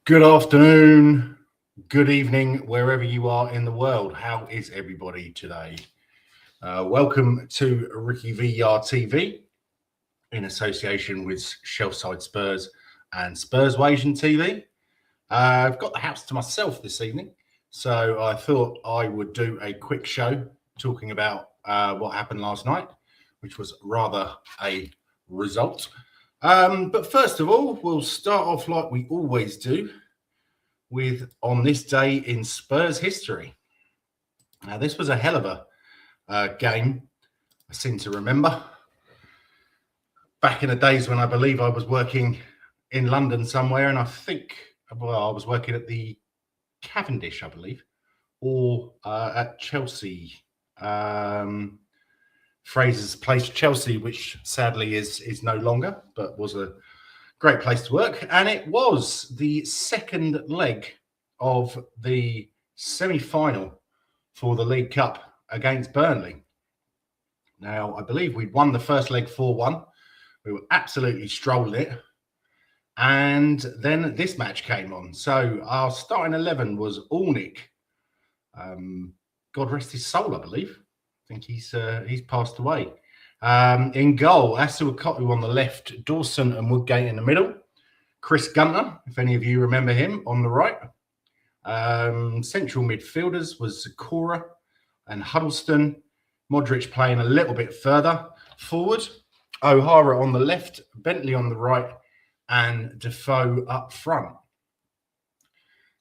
Good afternoon, good evening, wherever you are in the world. How is everybody today? Welcome to RickyVillaTV in association with Shelfside Spurs and Spurswasian TV. I've got the house to myself this evening, so I thought I would do a quick show talking about what happened last night, which was rather a result. But first of all, we'll start off like we always do with on this day in Spurs history. Now, this was a hell of a game, I seem to remember. Back in the days when I believe I was working in London somewhere, and I think, well, I was working at the Cavendish, I believe, or at Chelsea. Fraser's Place, Chelsea, which sadly is no longer, but was a great place to work. And it was the second leg of the semi-final for the League Cup against Burnley. Now, I believe we'd won the first leg 4-1. We were absolutely strolling it. And then this match came on. So our starting 11 was Alnick. God rest his soul, I believe. I think he's passed away. In goal, Asuakotu on the left, Dawson and Woodgate in the middle. Chris Gunter, if any of you remember him, on the right. Central midfielders was Zakora and Huddleston. Modric playing a little bit further forward. O'Hara on the left, Bentley on the right, and Defoe up front.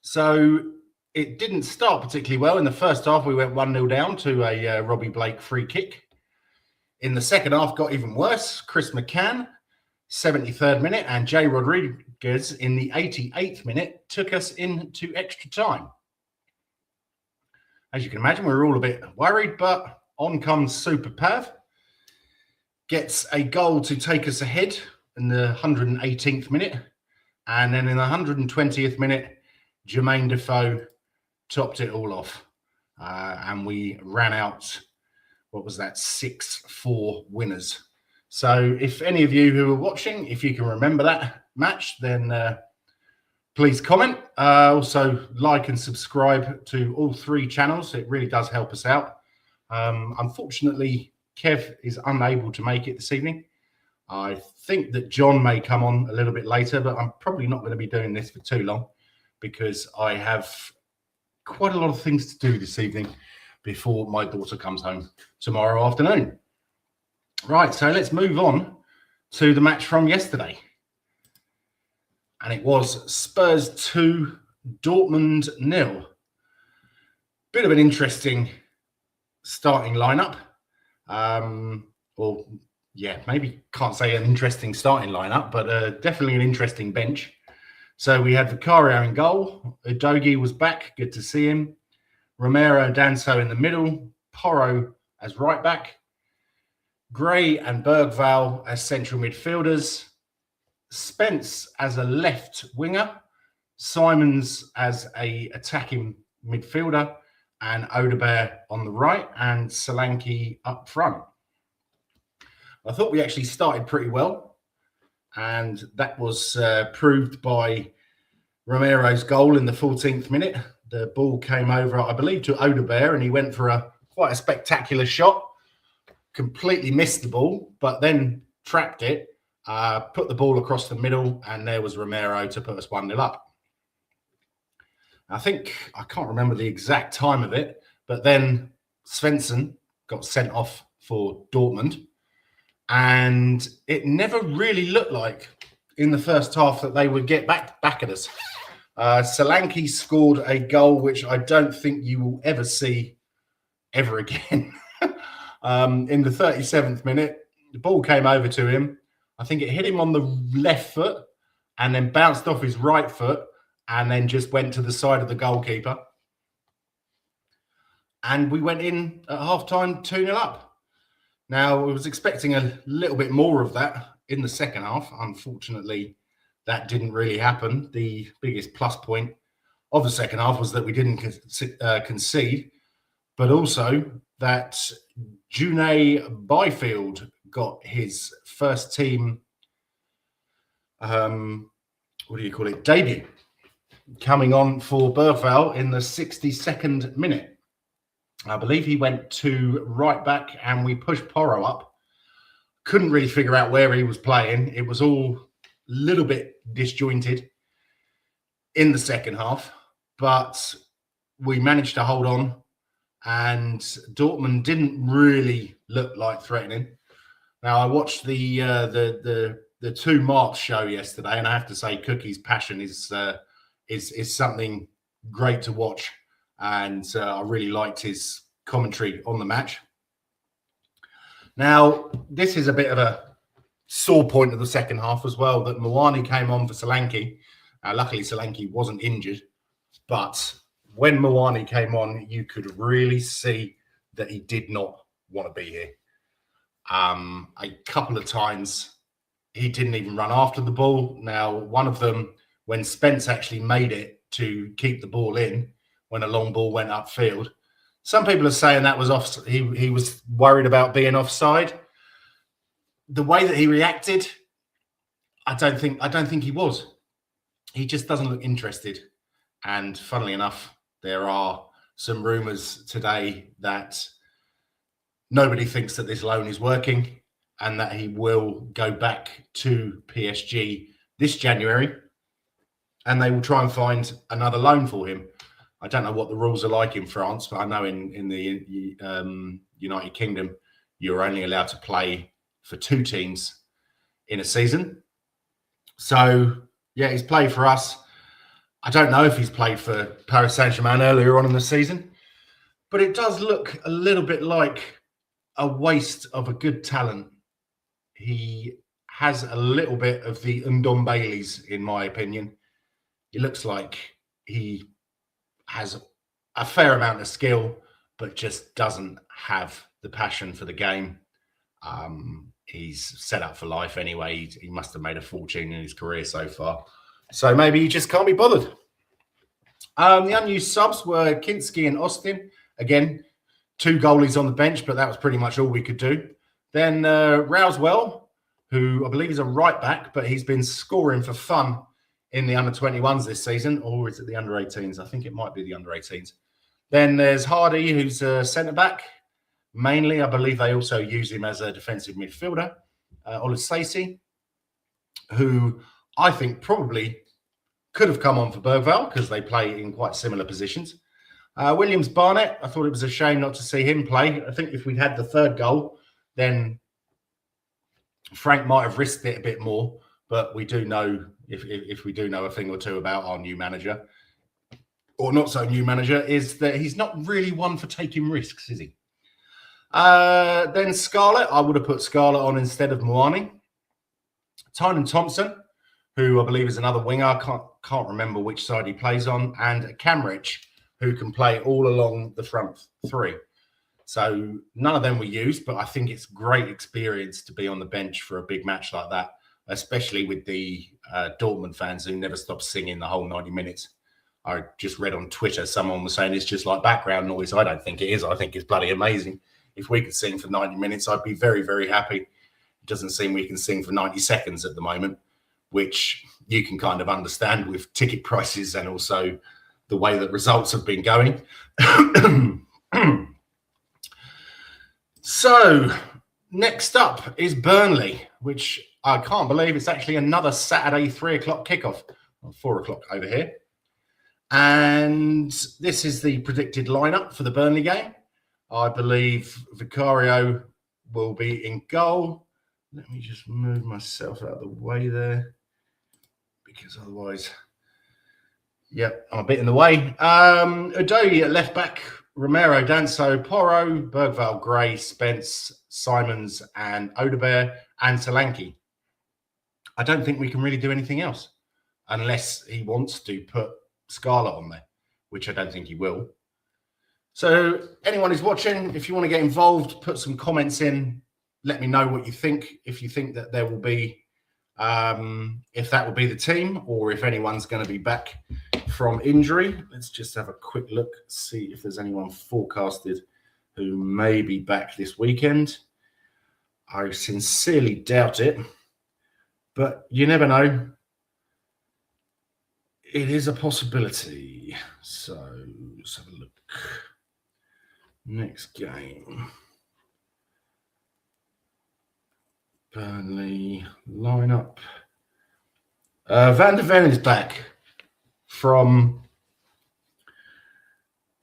So it didn't start particularly well. In the first half, we went 1-0 down to a Robbie Blake free kick. In the second half, got even worse. Chris McCann, 73rd minute, and Jay Rodriguez in the 88th minute took us into extra time. As you can imagine, we were all a bit worried, but on comes Super Pav. Gets a goal to take us ahead in the 118th minute. And then in the 120th minute, Jermaine Defoe topped it all off. And we ran out, what was that, 6-4 winners. So if any of you who are watching, if you can remember that match, then please comment. Also, like and subscribe to all three channels. It really does help us out. Unfortunately, Kev is unable to make it this evening. I think that John may come on a little bit later, but I'm probably not going to be doing this for too long because I have quite a lot of things to do this evening before my daughter comes home tomorrow afternoon. Right, so let's move on to the match from yesterday. And it was Spurs 2, Dortmund 0. Bit of an interesting starting lineup. Well, yeah, maybe can't say an interesting starting lineup, but definitely an interesting bench. So we had Vicario in goal. Udogie was back. Good to see him. Romero Danso in the middle. Porro as right back. Gray and Bergvall as central midfielders. Spence as a left winger. Simons as a attacking midfielder. And Odegaard on the right. And Solanke up front. I thought we actually started pretty well. And that was proved by Romero's goal in the 14th minute. The ball came over, I believe, to Odegaard, and he went for quite a spectacular shot. Completely missed the ball, but then trapped it, put the ball across the middle, and there was Romero to put us 1-0 up. I can't remember the exact time of it, but then Svensson got sent off for Dortmund, and it never really looked like in the first half that they would get back at us. Solanke scored a goal which I don't think you will ever see ever again. In the 37th minute, the ball came over to him. I think it hit him on the left foot and then bounced off his right foot and then just went to the side of the goalkeeper. And we went in at half-time 2-0 up. Now, I was expecting a little bit more of that in the second half. Unfortunately, that didn't really happen. The biggest plus point of the second half was that we didn't concede, but also that June Byfield got his first team, debut. coming on for Bergvall in the 62nd minute. I believe he went to right back and we pushed Porro up. Couldn't really figure out where he was playing. It was all a little bit disjointed in the second half, but we managed to hold on, and Dortmund didn't really look like threatening. Now, I watched the two Marks show yesterday, and I have to say, Cookie's passion is something great to watch, and I really liked his commentary on the match. Now, this is a bit of a sore point of the second half as well, that Mwani came on for Solanke. Luckily, Solanke wasn't injured, but when Mwani came on, you could really see that he did not want to be here. A couple of times, he didn't even run after the ball. Now, one of them, when Spence actually made it to keep the ball in, when a long ball went upfield, some people are saying that was off. He was worried about being offside. The way that he reacted, I don't think he was. He just doesn't look interested. And funnily enough, there are some rumours today that nobody thinks that this loan is working and that he will go back to PSG this January, and they will try and find another loan for him. I don't know what the rules are like in France, but I know in the United Kingdom, you're only allowed to play for 2 teams in a season. So, yeah, he's played for us. I don't know if he's played for Paris Saint-Germain earlier on in the season, but it does look a little bit like a waste of a good talent. He has a little bit of the Ndombele's, in my opinion. He looks like he has a fair amount of skill, but just doesn't have the passion for the game. He's set up for life anyway. He must have made a fortune in his career so far. So maybe he just can't be bothered. The unused subs were Kinski and Austin. Again, 2 goalies on the bench, but that was pretty much all we could do. Then Rousewell, who I believe is a right back, but he's been scoring for fun in the under-21s this season, or is it the under-18s? I think it might be the under-18s. Then there's Hardy, who's a centre-back. Mainly, I believe they also use him as a defensive midfielder. Olusesi, who I think probably could have come on for Bergvall because they play in quite similar positions. Williams Barnett, I thought it was a shame not to see him play. I think if we'd had the 3rd goal, then Frank might have risked it a bit more. But we do know, if we do know a thing or two about our new manager, or not so new manager, is that he's not really one for taking risks, is he? Then Scarlett, I would have put Scarlett on instead of Mwani. Tynan Thompson, who I believe is another winger. Can't remember which side he plays on. And Camrich, who can play all along the front 3. So none of them were used, but I think it's great experience to be on the bench for a big match like that, especially with the Dortmund fans who never stop singing the whole 90 minutes. I just read on Twitter, someone was saying it's just like background noise. I don't think it is. I think it's bloody amazing. If we could sing for 90 minutes, I'd be very, very happy. It doesn't seem we can sing for 90 seconds at the moment, which you can kind of understand with ticket prices and also the way that results have been going. So next up is Burnley, which I can't believe it's actually another Saturday 3 o'clock kickoff, or 4 o'clock over here. And this is the predicted lineup for the Burnley game. I believe Vicario will be in goal. Let me just move myself out of the way there, because otherwise, yep, I'm a bit in the way. Udogie at left back, Romero, Danso, Porro, Bergvall, Gray, Spence, Simons, and Odebear, and Solanke. I don't think we can really do anything else unless he wants to put Scarlett on there, which I don't think he will. So anyone who's watching, if you want to get involved, put some comments in. Let me know what you think. If you think that there will be, if that will be the team, or if anyone's going to be back from injury. Let's just have a quick look, see if there's anyone forecasted who may be back this weekend. I sincerely doubt it, but you never know. It is a possibility. So let's have a look. Next game. Burnley lineup. Van der Ven is back from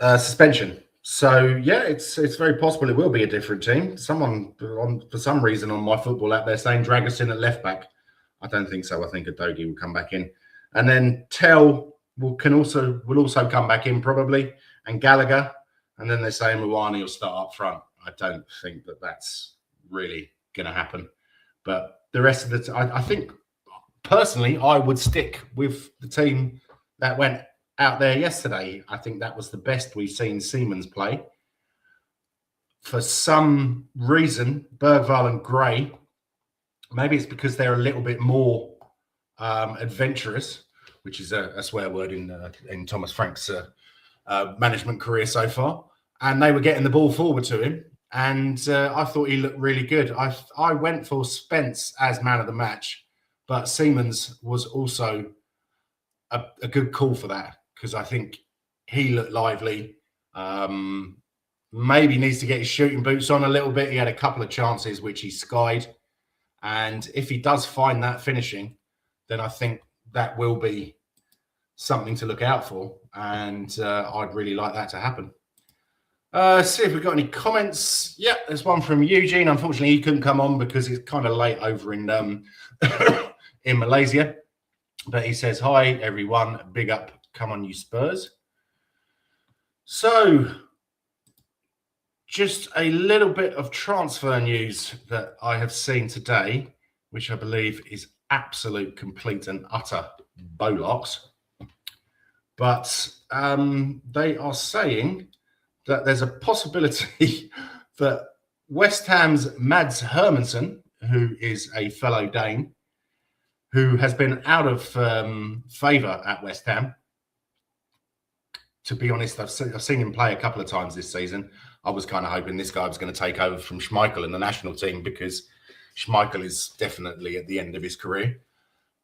suspension. So yeah, it's very possible it will be a different team. Someone for some reason on my football app, they're saying drag us in at left back. I don't think so. I think Udogie will come back in, and then Tell will also come back in probably, and Gallagher, and then they're saying Mawani will start up front. I don't think that that's really going to happen, but the rest of the I think personally I would stick with the team that went out there yesterday. I think that was the best we've seen Siemens play. For some reason, Bergvall and Gray, maybe it's because they're a little bit more adventurous, which is a swear word in Thomas Frank's management career so far. And they were getting the ball forward to him. And I thought he looked really good. I went for Spence as man of the match, but Siemens was also a good call for that, because I think he looked lively. Maybe needs to get his shooting boots on a little bit. He had a couple of chances which he skied. And if he does find that finishing, then I think that will be something to look out for. And I'd really like that to happen. See if we've got any comments. Yeah, there's one from Eugene. Unfortunately, he couldn't come on because it's kind of late over in in Malaysia. But he says, hi, everyone. Big up. Come on, you Spurs. So, just a little bit of transfer news that I have seen today, which I believe is absolute, complete and utter bollocks. But they are saying that there's a possibility that West Ham's Mads Hermansen, who is a fellow Dane, who has been out of favour at West Ham. To be honest, I've seen him play a couple of times this season. I was kind of hoping this guy was going to take over from Schmeichel in the national team, because Schmeichel is definitely at the end of his career.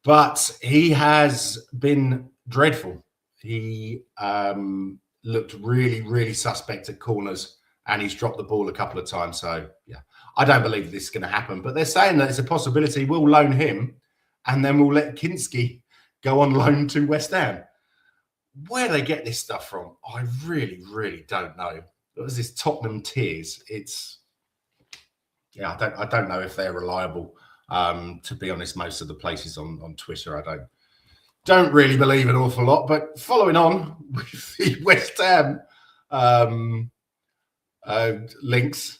But he has been dreadful. He looked really, really suspect at corners, and he's dropped the ball a couple of times. So, yeah, I don't believe this is going to happen. But they're saying that it's a possibility we'll loan him, and then we'll let Kinski go on loan to West Ham. Where they get this stuff from, I really, really don't know. It was this Tottenham Tears. I don't know if they're reliable. To be honest, most of the places on Twitter, I don't really believe an awful lot. But following on with the West Ham links,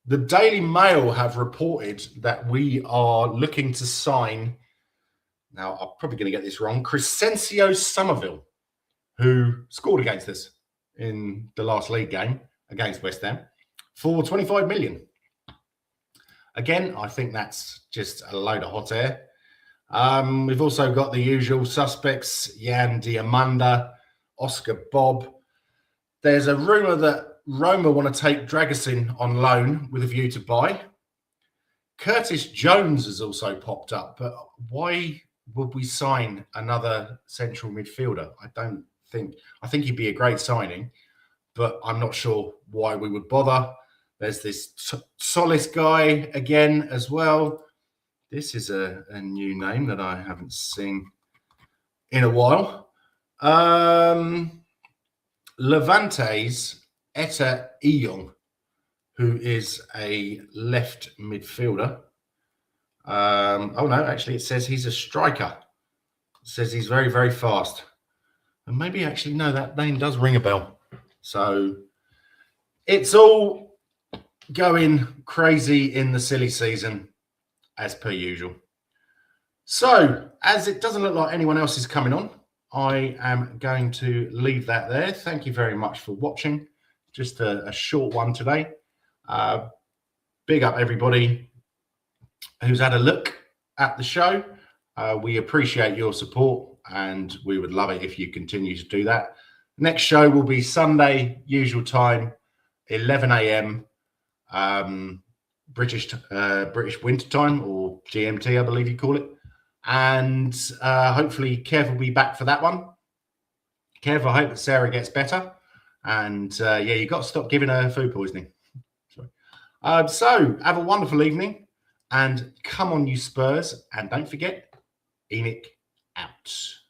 the Daily Mail have reported that we are looking to sign, now I'm probably going to get this wrong, Crescencio Somerville, who scored against us in the last league game against West Ham for 25 million. Again, I think that's just a load of hot air. We've also got the usual suspects, Jan Diamanda, Oscar Bob. There's a rumour that Roma want to take Dragusin on loan with a view to buy. Curtis Jones has also popped up, but why would we sign another central midfielder? I think he'd be a great signing, but I'm not sure why we would bother. There's this Solis guy again as well. This is a new name that I haven't seen in a while. Levante's Etta Iyong, who is a left midfielder. Oh, no, actually, it says he's a striker. It says he's very, very fast. And maybe actually, no, that name does ring a bell. So it's all going crazy in the silly season, as per usual. So, as it doesn't look like anyone else is coming on, I am going to leave that there. Thank you very much for watching. Just a short one today. Big up everybody who's had a look at the show. We appreciate your support, and we would love it if you continue to do that. Next show will be Sunday, usual time, 11 a.m. British winter time, or GMT, I believe you call it. And hopefully Kev will be back for that one. Kev, I hope that Sarah gets better. And yeah, you've got to stop giving her food poisoning. Sorry. So have a wonderful evening. And come on, you Spurs. And don't forget, ENIC out.